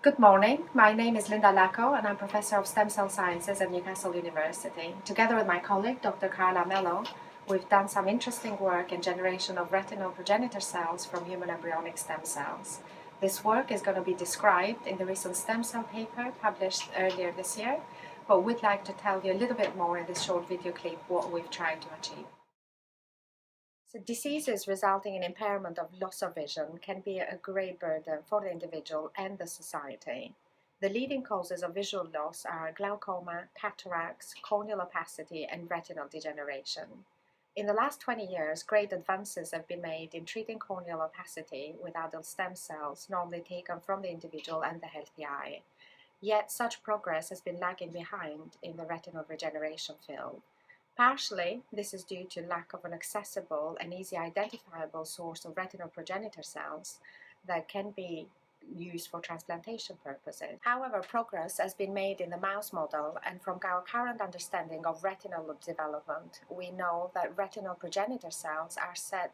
Good morning. My name is Linda Lacco and I'm Professor of Stem Cell Sciences at Newcastle University. Together with my colleague, Dr. Carla Mello, we've done some interesting work in generation of retinal progenitor cells from human embryonic stem cells. This work is going to be described in the recent stem cell paper published earlier this year, but we'd like to tell you a little bit more in this short video clip what we've tried to achieve. So diseases resulting in impairment of loss of vision can be a great burden for the individual and the society. The leading causes of visual loss are glaucoma, cataracts, corneal opacity, and retinal degeneration. In the last 20 years, great advances have been made in treating corneal opacity with adult stem cells, normally taken from the individual and the healthy eye. Yet such progress has been lagging behind in the retinal regeneration field. Partially, this is due to lack of an accessible and easy identifiable source of retinal progenitor cells that can be used for transplantation purposes. However, progress has been made in the mouse model, and from our current understanding of retinal development, we know that retinal progenitor cells are set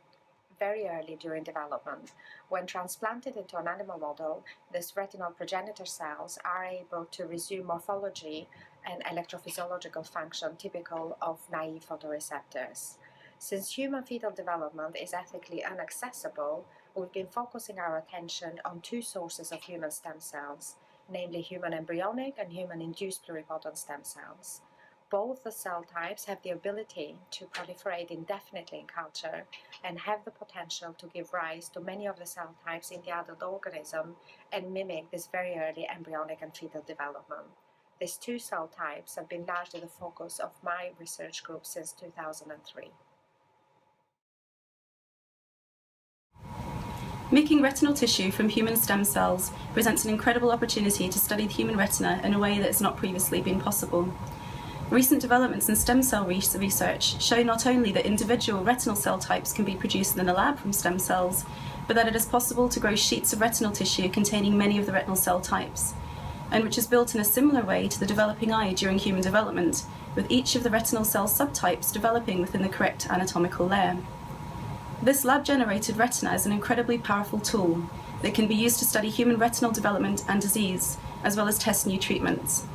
very early during development. When transplanted into an animal model, these retinal progenitor cells are able to resume morphology and electrophysiological function typical of naive photoreceptors. Since human fetal development is ethically inaccessible, we've been focusing our attention on two sources of human stem cells, namely human embryonic and human-induced pluripotent stem cells. Both the cell types have the ability to proliferate indefinitely in culture and have the potential to give rise to many of the cell types in the adult organism and mimic this very early embryonic and fetal development. These two cell types have been largely the focus of my research group since 2003. Making retinal tissue from human stem cells presents an incredible opportunity to study the human retina in a way that has not previously been possible. Recent developments in stem cell research show not only that individual retinal cell types can be produced in a lab from stem cells, but that it is possible to grow sheets of retinal tissue containing many of the retinal cell types, and which is built in a similar way to the developing eye during human development, with each of the retinal cell subtypes developing within the correct anatomical layer. This lab-generated retina is an incredibly powerful tool that can be used to study human retinal development and disease, as well as test new treatments.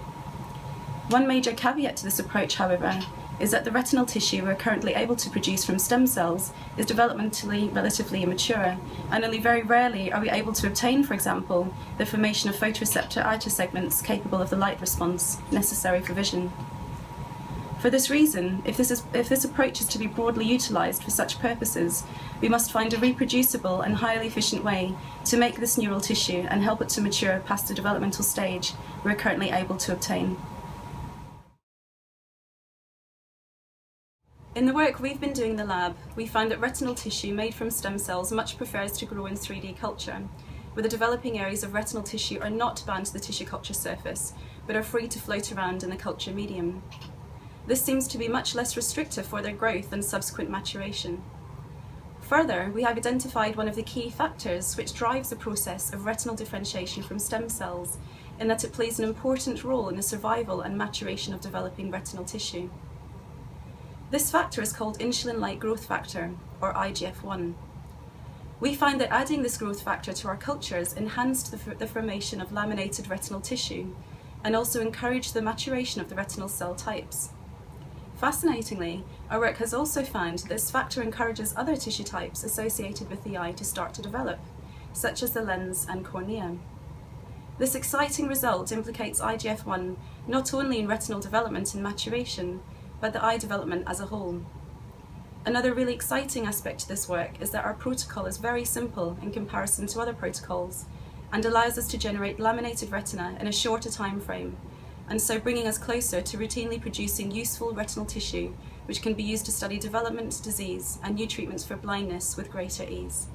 One major caveat to this approach, however, is that the retinal tissue we're currently able to produce from stem cells is developmentally relatively immature, and only very rarely are we able to obtain, for example, the formation of photoreceptor outer segments capable of the light response necessary for vision. For this reason, if this approach is to be broadly utilized for such purposes, we must find a reproducible and highly efficient way to make this neural tissue and help it to mature past the developmental stage we're currently able to obtain. In the work we've been doing in the lab, we found that retinal tissue made from stem cells much prefers to grow in 3D culture, where the developing areas of retinal tissue are not bound to the tissue culture surface, but are free to float around in the culture medium. This seems to be much less restrictive for their growth and subsequent maturation. Further, we have identified one of the key factors which drives the process of retinal differentiation from stem cells, in that it plays an important role in the survival and maturation of developing retinal tissue. This factor is called insulin-like growth factor, or IGF-1. We find that adding this growth factor to our cultures enhanced the formation of laminated retinal tissue, and also encouraged the maturation of the retinal cell types. Fascinatingly, our work has also found that this factor encourages other tissue types associated with the eye to start to develop, such as the lens and cornea. This exciting result implicates IGF-1 not only in retinal development and maturation, but the eye development as a whole. Another really exciting aspect to this work is that our protocol is very simple in comparison to other protocols and allows us to generate laminated retina in a shorter time frame, and so bringing us closer to routinely producing useful retinal tissue which can be used to study development, disease, and new treatments for blindness with greater ease.